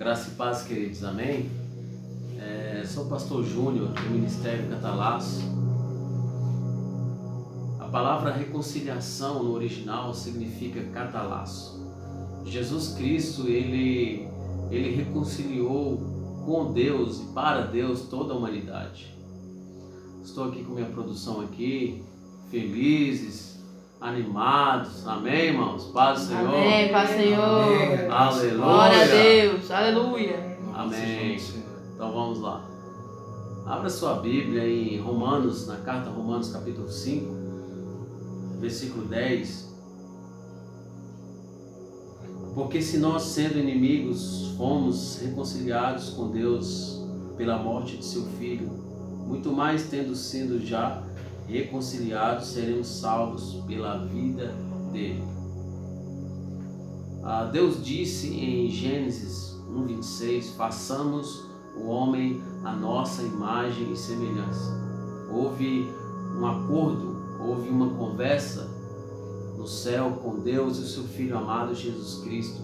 Graça e paz, queridos, amém? Sou o pastor Júnior do Ministério Catalaço. A palavra reconciliação no original significa catalaço. Jesus Cristo, ele reconciliou com Deus e para Deus toda a humanidade. Estou aqui com minha produção aqui, felizes, animados, amém, irmãos? Paz do Senhor. Amém, paz do Senhor. Amém. Aleluia. Glória a Deus, aleluia. Amém. Então vamos lá. Abra sua Bíblia em Romanos, na carta a Romanos capítulo 5, versículo 10. Porque se nós, sendo inimigos, fomos reconciliados com Deus pela morte de seu Filho, muito mais tendo sido já reconciliados, seremos salvos pela vida dele. Deus disse em Gênesis 1:26, façamos o homem à nossa imagem e semelhança. Houve um acordo, houve uma conversa no céu com Deus e o seu Filho amado Jesus Cristo.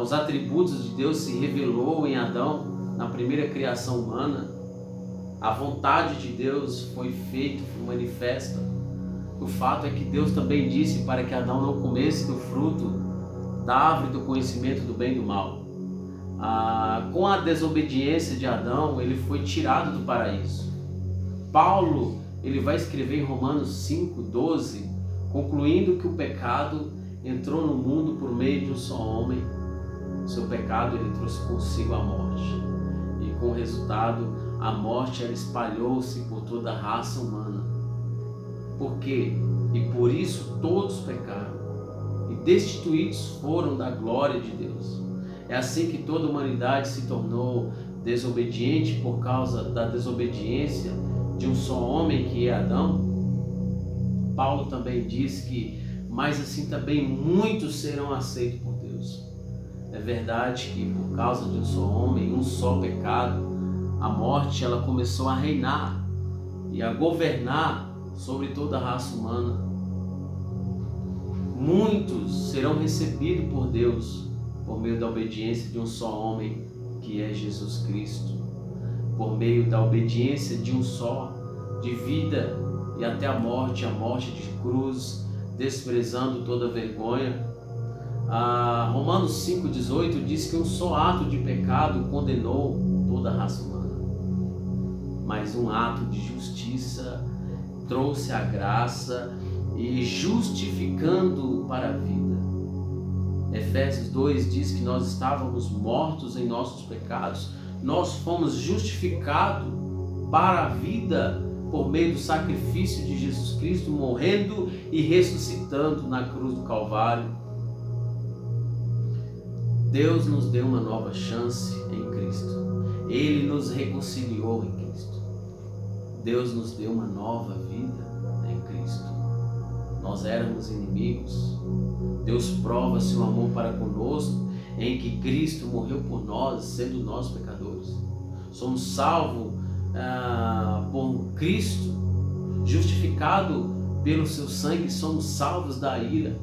Os atributos de Deus se revelou em Adão, na primeira criação humana. A vontade de Deus foi feita, foi manifesta. O fato é que Deus também disse para que Adão não comesse do fruto da árvore do conhecimento do bem e do mal. Com a desobediência de Adão, ele foi tirado do paraíso. Paulo, ele vai escrever em Romanos 5:12, concluindo que o pecado entrou no mundo por meio de um só homem. Seu pecado, ele trouxe consigo a morte. E com o resultado, a morte, ela espalhou-se por toda a raça humana. Por quê? E por isso todos pecaram e destituídos foram da glória de Deus. É assim que toda a humanidade se tornou desobediente por causa da desobediência de um só homem, que é Adão. Paulo também diz que, mas assim também muitos serão aceitos por Deus. É verdade que por causa de um só homem, um só pecado, a morte, ela começou a reinar e a governar sobre toda a raça humana. Muitos serão recebidos por Deus por meio da obediência de um só homem, que é Jesus Cristo. Por meio da obediência de um só, de vida e até a morte de cruz, desprezando toda vergonha. Romanos 5:18 diz que um só ato de pecado condenou toda a raça humana. Mas um ato de justiça trouxe a graça e justificando para a vida. Efésios 2 diz que nós estávamos mortos em nossos pecados, nós fomos justificados para a vida por meio do sacrifício de Jesus Cristo, morrendo e ressuscitando na cruz do Calvário. Deus nos deu uma nova chance em Cristo. Ele nos reconciliou em Cristo. Deus nos deu uma nova vida em Cristo. Nós éramos inimigos. Deus prova seu amor para conosco em que Cristo morreu por nós, sendo nós pecadores. Somos salvos por Cristo, justificado pelo seu sangue, somos salvos da ira.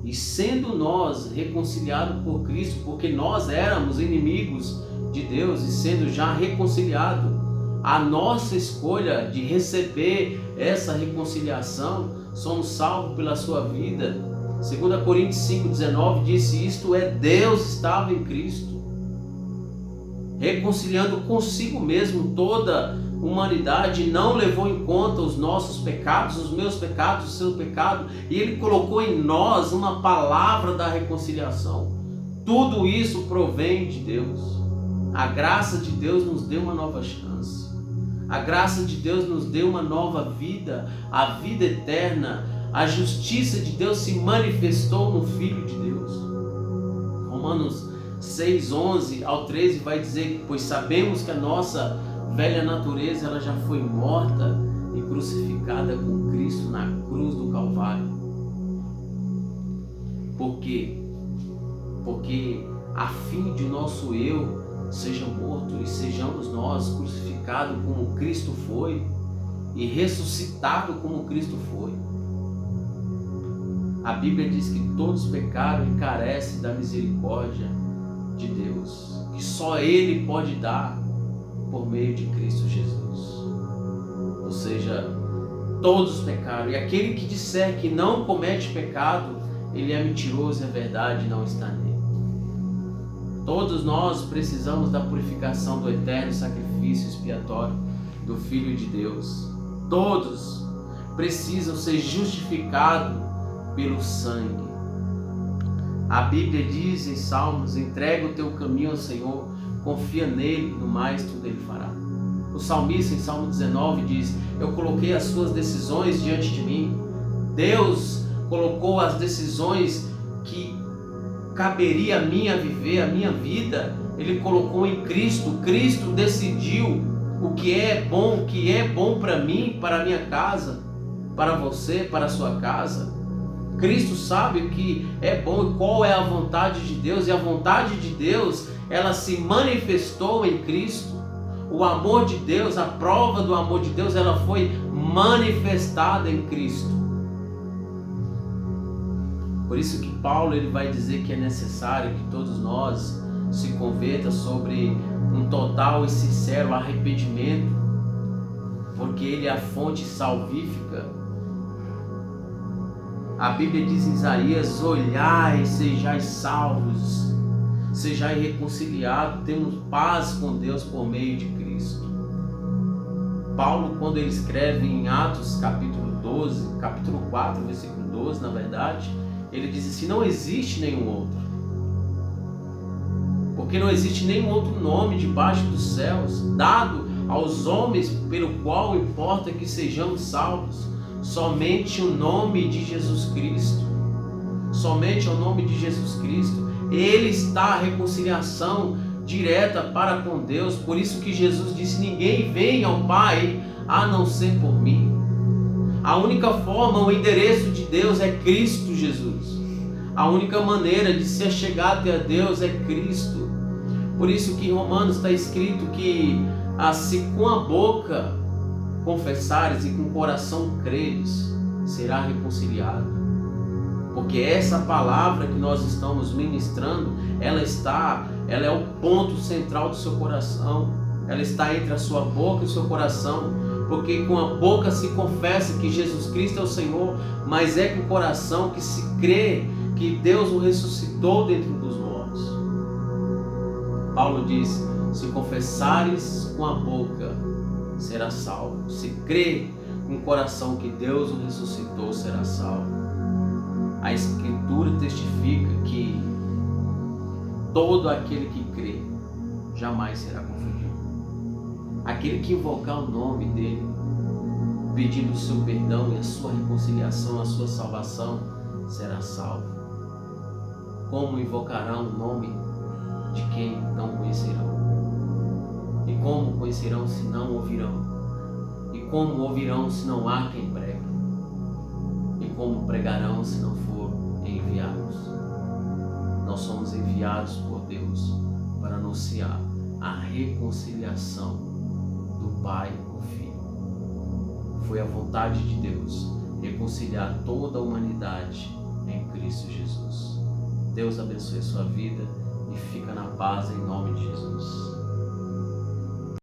E sendo nós reconciliados por Cristo, porque nós éramos inimigos de Deus e sendo já reconciliados, a nossa escolha de receber essa reconciliação, somos salvos pela sua vida. 2 Coríntios 5:19 disse, isto é, Deus estava em Cristo, reconciliando consigo mesmo toda a humanidade, não levou em conta os nossos pecados, os meus pecados, o seu pecado, e Ele colocou em nós uma palavra da reconciliação. Tudo isso provém de Deus. A graça de Deus nos deu uma nova chance. A graça de Deus nos deu uma nova vida, a vida eterna. A justiça de Deus se manifestou no Filho de Deus. Romanos 6:11 ao 13 vai dizer, pois sabemos que a nossa velha natureza ela já foi morta e crucificada com Cristo na cruz do Calvário. Por quê? Porque a fim de nosso eu seja morto e sejamos nós crucificados como Cristo foi e ressuscitado como Cristo foi. A Bíblia diz que todos pecaram e carecem da misericórdia de Deus. só Ele pode dar por meio de Cristo Jesus. Ou seja, todos pecaram, e aquele que disser que não comete pecado, ele é mentiroso e a verdade não está nele. Todos nós precisamos da purificação do eterno sacrifício expiatório do Filho de Deus. Todos precisam ser justificados pelo sangue. A Bíblia diz em Salmos: entrega o teu caminho ao Senhor, confia nele, no mais tudo ele fará. O salmista em Salmo 19 diz: eu coloquei as suas decisões diante de mim. Deus colocou as decisões que caberia a mim a viver, a minha vida, Ele colocou em Cristo. Cristo decidiu o que é bom para mim, para a minha casa, para você, para a sua casa. Cristo sabe o que é bom e qual é a vontade de Deus, e a vontade de Deus, ela se manifestou em Cristo. O amor de Deus, a prova do amor de Deus, ela foi manifestada em Cristo. Por isso que Paulo ele vai dizer que é necessário que todos nós se convertam sobre um total e sincero arrependimento, porque ele é a fonte salvífica. A Bíblia diz em Isaías: olhai, sejais salvos, sejais reconciliados, temos paz com Deus por meio de Cristo. Paulo, quando ele escreve em Atos capítulo 4, versículo 12, na verdade, ele diz assim: não existe nenhum outro, porque não existe nenhum outro nome debaixo dos céus dado aos homens pelo qual importa que sejamos salvos. Somente o nome de Jesus Cristo. Somente o nome de Jesus Cristo. Ele está a reconciliação direta para com Deus. Por isso que Jesus disse: ninguém vem ao Pai a não ser por mim. A única forma, o endereço de Deus é Cristo Jesus. A única maneira de se chegar até a Deus é Cristo. Por isso que em Romanos está escrito que se com a boca confessares e com o coração creres, será reconciliado. Porque essa palavra que nós estamos ministrando, ela é o ponto central do seu coração. Ela está entre a sua boca e o seu coração. Porque com a boca se confessa que Jesus Cristo é o Senhor, mas é com o coração que se crê que Deus o ressuscitou dentre dos mortos. Paulo diz: se confessares com a boca, será salvo. Se crê com o coração que Deus o ressuscitou, será salvo. A Escritura testifica que todo aquele que crê jamais será confundido. Aquele que invocar o nome dele, pedindo o seu perdão e a sua reconciliação, a sua salvação, será salvo. Como invocarão o nome de quem não conhecerão? E como conhecerão se não ouvirão? E como ouvirão se não há quem pregue? E como pregarão se não for enviados? Nós somos enviados por Deus para anunciar a reconciliação do Pai com o Filho. Foi a vontade de Deus reconciliar toda a humanidade em Cristo Jesus. Deus abençoe a sua vida e fica na paz em nome de Jesus.